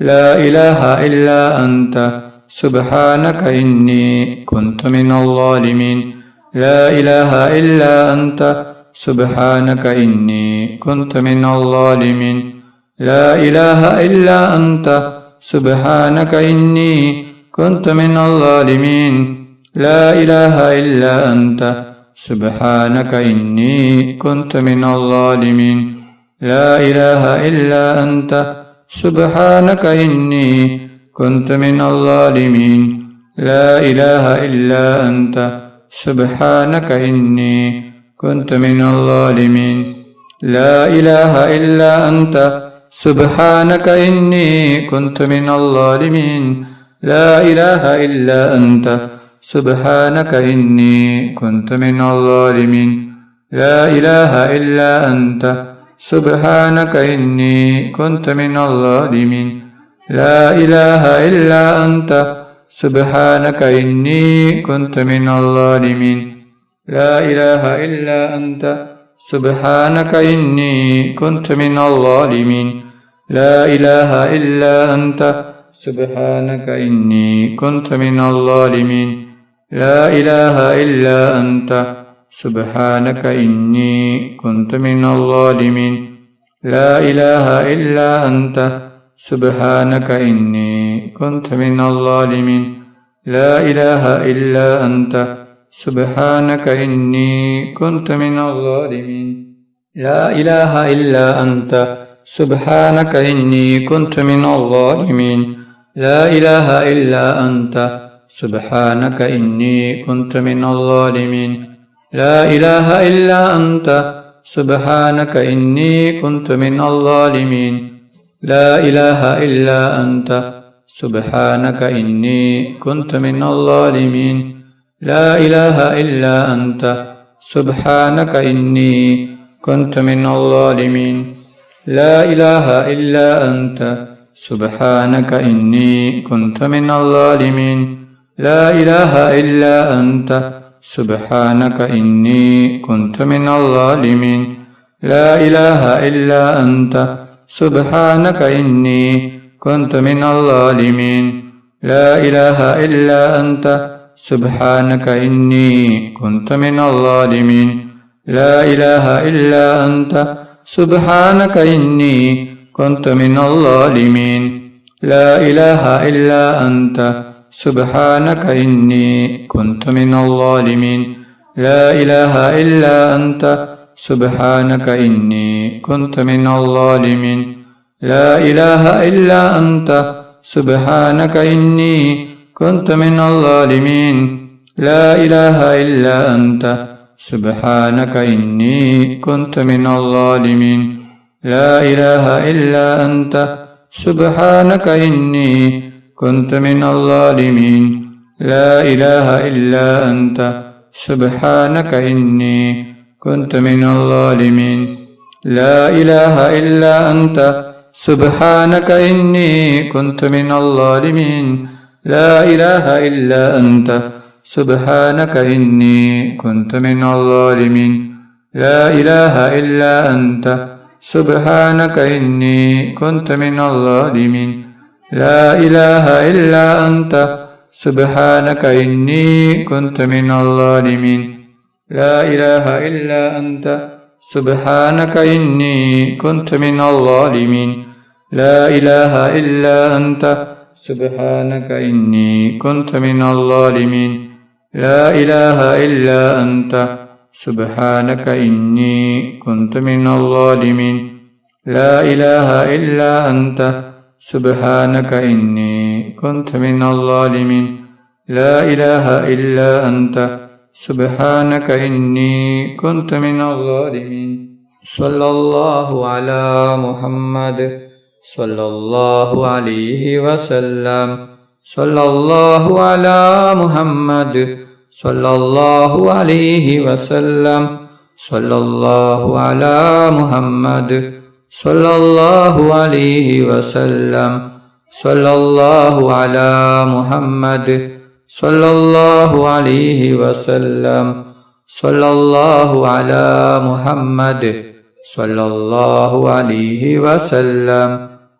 لا إله إلا أنت سبحانك إني كنت من الظالمين لا إله إلا أنت سبحانك إني كنت من الظالمين لا إله إلا أنت سبحانك إني كنت من الظالمين لا إله إلا أنت سبحانك إني كنت من الظالمين لا إله إلا أنت سبحانك إني كنت من الظالمين لا إله إلا أنت سبحانك إني كنت من الظالمين لا إله إلا أنت سبحانك إني كنت من الظالمين لا إله إلا أنت سبحانك إني كنت من الظالمين لا إله إلا أنت سبحانك إني كنت من الظالمين لا إله إلا أنت سبحانك إني كنت من الظالمين لا إله إلا أنت سبحانك إني كنت من الظالمين لا إله إلا أنت سبحانك إني كنت من الظالمين لا إله إلا أنت سبحانك إني كنت من الظالمين لا إله إلا أنت سبحانك إني كنت من الظالمين لا إله إلا أنت سبحانك إني كنت من الظالمين لا إله إلا أنت سبحانك إني كنت من الظالمين لا إله إلا أنت سبحانك إني كنت من الظالمين لا إله إلا أنت سبحانك إني كنت من الظالمين لا إله إلا أنت سبحانك إني كنت من الظالمين لا إله إلا أنت سبحانك إني كنت من الظالمين لا إله إلا أنت سبحانك إني كنت من الظالمين لا إله إلا أنت سبحانك إني كنت من الظالمين لا إله إلا أنت سبحانك إني كنت من الظالمين لا إله إلا أنت سبحانك إني كنت من الظالمين لا إله إلا أنت سبحانك إني كنت من الظالمين لا إله إلا أنت سبحانك إني كنت من الظالمين لا إله إلا أنت سبحانك إني كنت من الظالمين لا إله إلا أنت سبحانك إني كنت من الظالمين لا إله إلا أنت سبحانك إني كنت من الظالمين لا إله إلا أنت سبحانك إني كنت من الظالمين لا إله إلا أنت سبحانك إني كنت من الظالمين لا إله إلا أنت سبحانك إني كنت من الظالمين لا إله إلا أنت سبحانك إني كنت من الظالمين لا إله إلا أنت سبحانك إني كنت من الظالمين لا إله إلا أنت سبحانك إني كنت من الظالمين لا إله إلا أنت سبحانك إني كنت من الظالمين لا إله إلا أنت سبحانك إني كنت من الظالمين لا إله إلا أنت سبحانك إني كنت من الظالمين لا إله إلا أنت سبحانك إني كنت من الظالمين لا إله إلا أنت سبحانك إني كنت من الظالمين صلى الله على محمد صلى الله عليه وسلم صلى الله على محمد صلى الله عليه وسلم صلى الله على محمد صلى الله عليه وسلم صلى الله على محمد صلى الله عليه وسلم صلى الله على محمد صلى الله عليه وسلم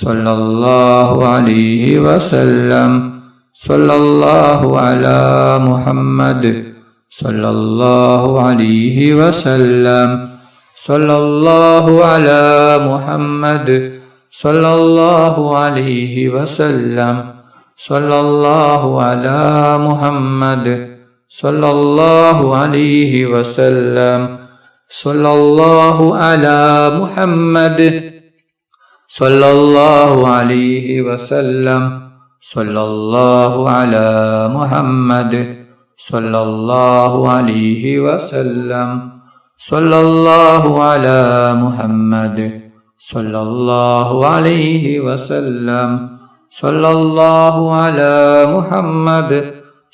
സല്ലല്ലാഹു അലൈഹി വസല്ലം. സല്ലല്ലാഹു അലാ മുഹമ്മദ് സല്ലല്ലാഹു അലൈഹി വസല്ലം. സല്ലല്ലാഹു അലാ മുഹമ്മദ് സല്ലല്ലാഹു അലൈഹി വസല്ലം. സല്ലല്ലാഹു അലാ മുഹമ്മദ് സല്ലല്ലാഹു അലൈഹി വസല്ലം. സല്ലല്ലാഹു അലാ മുഹമ്മദ് സല്ലല്ലാഹു അലൈഹി വസല്ലം. സല്ലല്ലാഹു അലാ മുഹമ്മദ് സല്ലല്ലാഹു അലൈഹി വസല്ലം. സല്ലല്ലാഹു അലാ മുഹമ്മദ് സല്ലല്ലാഹു അലൈഹി വസല്ലം. സല്ലല്ലാഹു അലാ മുഹമ്മദ്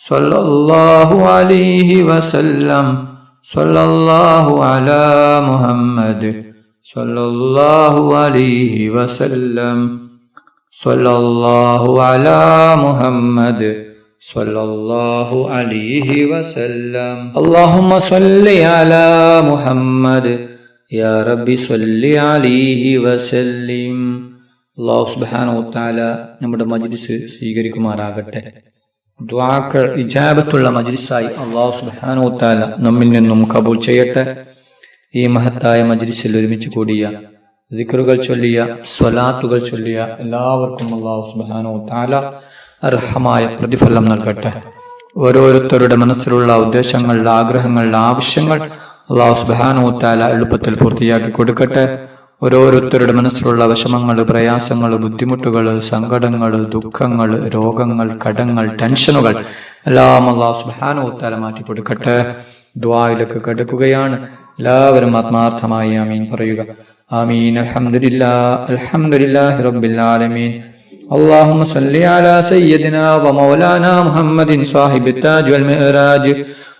സല്ലല്ലാഹു അലൈഹി വസല്ലം. സല്ലല്ലാഹു അലാ മുഹമ്മദ് സല്ലല്ലാഹു അലൈഹി വസല്ലം. സല്ലല്ലാഹു അലാ മുഹമ്മദ് സല്ലല്ലാഹു അലൈഹി വസല്ലം. അല്ലാഹുമ്മ സ്വല്ലി അലാ മുഹമ്മദ് യാ റബ്ബി സ്വല്ലി അലൈഹി വസല്ലിം. അല്ലാഹു സുബ്ഹാനഹു വ തആല നമ്മുടെ മജ്ലിസ് സ്വീകരിക്കുമാറാകട്ടെ. ദുആകൾ ഇജാബത്തുള്ള മജ്ലിസായി അല്ലാഹു സുബ്ഹാനഹു വ തആല നമ്മിൽ നിന്നും കബൂൽ ചെയ്യട്ടെ. ഈ മഹത്തായ മജ്ലിസിൽ ഒരുമിച്ച് കൂടിയ, ദിക്റുകൾ ചൊല്ലിയ, സ്വലാത്തുകൾ ചൊല്ലിയ എല്ലാവർക്കും അല്ലാഹു സുബ്ഹാനഹു വ തആല അർഹമായ പ്രതിഫലം നൽകട്ടെ. ഓരോരുത്തരുടെ മനസ്സിലുള്ള ഉദ്ദേശങ്ങൾ, ആഗ്രഹങ്ങൾ, ആവശ്യങ്ങൾ അല്ലാഹു സുബ്ഹാനഹു വ തആല എളുപ്പത്തിൽ പൂർത്തിയാക്കി കൊടുക്കട്ടെ. ഓരോരുത്തരുടെ മനസ്സിലുള്ള വിഷമങ്ങൾ, പ്രയാസങ്ങൾ, ബുദ്ധിമുട്ടുകൾ, സങ്കടങ്ങൾ, ദുഃഖങ്ങൾ, രോഗങ്ങൾ, കടങ്ങൾ, ടെൻഷനുകൾ എല്ലാം അല്ലാഹു സുബ്ഹാനഹു വ തആല മാറ്റി കൊടുക്കട്ടെ. ദുആയിലേക്ക് കടക്കുകയാണ്. എല്ലാവരും ആത്മാർത്ഥമായി ആമീൻ പറയുക. ആമീൻ. അൽഹംദുലില്ലാഹി റബ്ബിൽ ആലമീൻ. اللهم صل على سيدنا ومولانا محمد صاحب التاج والمعراج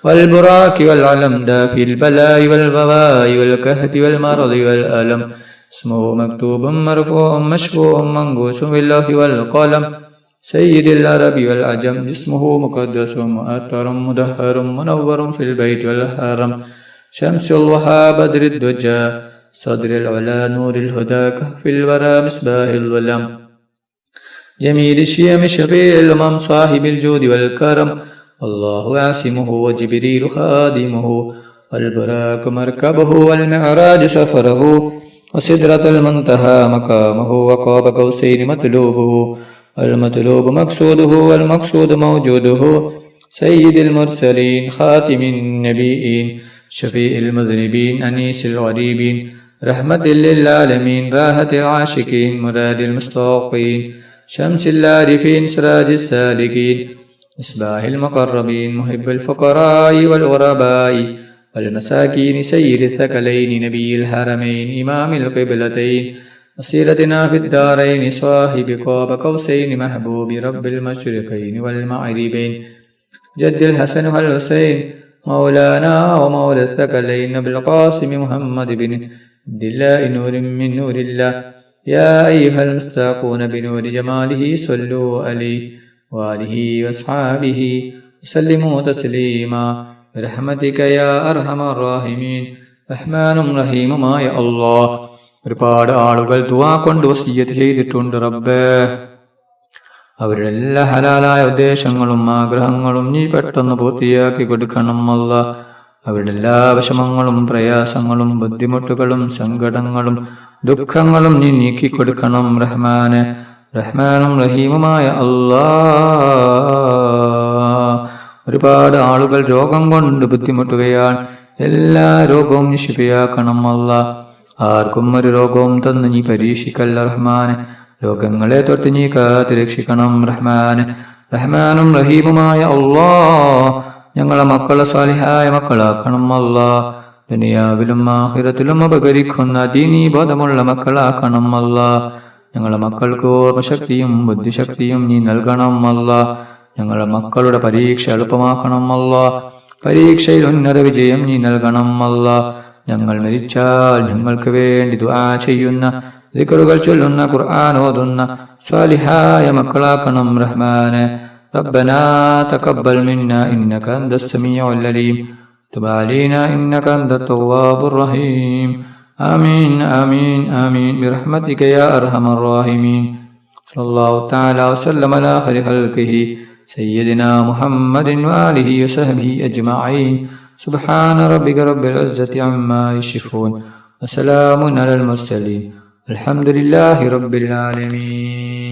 والبراك والعلم دافي البلاء والوباء والكهف والمرض والألم. اسمه مكتوب مرفوع مشفوع منقوش بالله والقلم. سيد العرب والعجم. جسمه مقدس مؤطر مدهر منور في البيت والحرم. شمس الضحى بدر الدجى صدر العلا نور الهدى كهف الورى مصباح الظلام. جميل الشيم شفيع الأمم صاحب الجود والكرم. الله عاصمه وجبريل خادمه والبراك مركبه والمعراج سفره وسدرة المنتهى مقامه وقاب قوسين مطلوبه المطلوب مقصوده والمقصود موجوده. سيد المرسلين خاتم النبيين شفيع المذنبين أنيس الغريبين رحمة للعالمين راحة العاشقين مراد المستوقين شمس العارفين سراج السالكين مصباح المقربين محب الفقراء والغرباء والمساكين سيد الثقلين نبي الحرمين إمام القبلتين وسيرتنا في الدارين صاحب قاب قوسين محبوب رب المشرقين والمغربين جد الحسن والحسين مولانا ومولى الثقلين أبو القاسم محمد بن عبد الله نور من نور الله. يا أيها المستاقون بنور جماله صلوا عليه وآله وأصحابه وسلموا تسليما برحمتك يا أرحم الراحمين. റഹ്മാനും റഹീമുമായ അല്ലാഹ്, ഒരുപാട് ആളുകൾ ദുആ കൊണ്ട് വസിയ്യത്ത് ചെയ്തിട്ടുണ്ട് റബ്ബേ. അവരുടെ എല്ലാ ഹലാലായ ഉദ്ദേശങ്ങളും ആഗ്രഹങ്ങളും നീ പെട്ടെന്ന് പൂർത്തിയാക്കി കൊടുക്കണം അല്ലാഹ്. അവരുടെ എല്ലാ വിഷമങ്ങളും പ്രയാസങ്ങളും ബുദ്ധിമുട്ടുകളും സങ്കടങ്ങളും ദുഃഖങ്ങളും നീ നീക്കിക്കൊടുക്കണം റഹ്മാനെ. റഹ്മാനും റഹീമുമായ അല്ലാഹ്, ഒരുപാട് ആളുകൾ രോഗം കൊണ്ട് ബുദ്ധിമുട്ടുകയാണ്. എല്ലാ രോഗവും നീ ശിഫയാക്കണം അല്ലാഹ്. ആർക്കും ഒരു രോഗവും തന്ന് നീ പരീക്ഷിക്കല്ല റഹ്മാനെ. രോഗങ്ങളെ തൊട്ട് നീ കാത്ത് രക്ഷിക്കണം റഹ്മാനെ. റഹ്മാനും റഹീമുമായ അല്ലാഹ്, ഞങ്ങളെ മക്കളെ സാലിഹായ മക്കളാക്കണം അല്ലാഹ്. ദുനിയാവിലും ആഖിറത്തിലും ഉപകരിക്കുന്ന ദീനീ ബോധമുള്ള മക്കളാക്കണം അല്ലാഹ്. ഞങ്ങളെ മക്കൾക്ക് ഓർമ്മശക്തിയും ബുദ്ധിശക്തിയും നീ നൽകണം അല്ലാഹ്. ഞങ്ങളുടെ മക്കളുടെ പരീക്ഷ എളുപ്പമാക്കണം അല്ലാഹ്. പരീക്ഷയിൽ ഉന്നത വിജയം നീ നൽകണം അല്ലാഹ്. ഞങ്ങൾ മരിച്ചാൽ ഞങ്ങൾക്ക് വേണ്ടി ദുആ ചെയ്യുന്ന, ദിക്റുകൾ ചൊല്ലുന്ന, ഖുർആൻ ഓതുന്ന സാലിഹായ മക്കളാക്കണം റഹ്മാനെ. ربنا تقبل منا إنك أنت السميع العليم تب علينا إنك أنت التواب الرحيم آمين آمين آمين برحمتك يا أرحم الراحمين. صلى الله تعالى وسلم على خير خلقه سيدنا محمد وآله وصحبه أجمعين. سبحان ربك رب العزة عما يصفون وسلام على المرسلين الحمد لله رب العالمين.